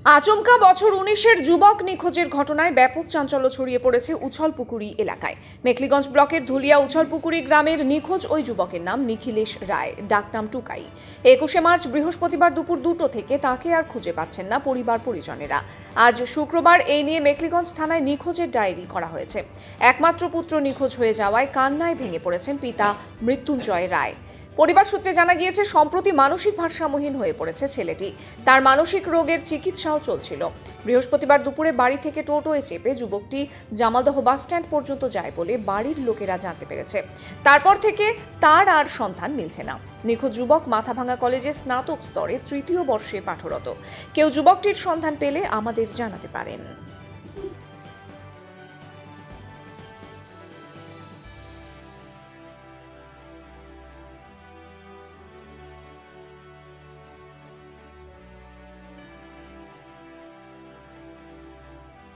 আচমকা বছর 19-এর যুবক নিখোঁজের ঘটনায় ব্যাপক চাঞ্চল্য ছড়িয়ে পড়েছে উছলপুকুরি এলাকায়। মেখলিগঞ্জ ব্লকের ধুলিয়া উছলপুকুরি গ্রামের নিখোঁজ ওই যুবকের নাম নিখিলেশ রায়, ডাকনাম টুকাই। 21শে মার্চ বৃহস্পতিবার দুপুর 2টো থেকে তাকে আর খুঁজে পাচ্ছেন না পরিবার পরিজনেরা। আজ শুক্রবার এই নিয়ে মেখলিগঞ্জ থানায় নিখোঁজের ডায়েরি করা হয়েছে। একমাত্র পুত্র নিখোঁজ হয়ে যাওয়ায় কান্নায় ভেঙে পড়েছেন পিতা মৃত্যুঞ্জয় রায়। পরিবার সূত্রে জানা গিয়েছে, সম্প্রতি মানসিক ভারসাম্যহীন হয়ে পড়েছে ছেলেটি। তার মানসিক রোগের চিকিৎসাও চলছিল। বৃহস্পতিবার দুপুরে বাড়ি থেকে টোটোয় চেপে যুবকটি জামালদহ বাস স্ট্যান্ড পর্যন্ত যায় বলে বাড়ির লোকেরা জানতে পেরেছে। তারপর থেকে তার আর সন্ধান মিলছে না। নিখোঁজ যুবক মাথাভাঙা কলেজে স্নাতক স্তরে 3য় বর্ষে পাঠরত। কেউ যুবকটির সন্ধান পেলে আমাদের জানাতে পারেন।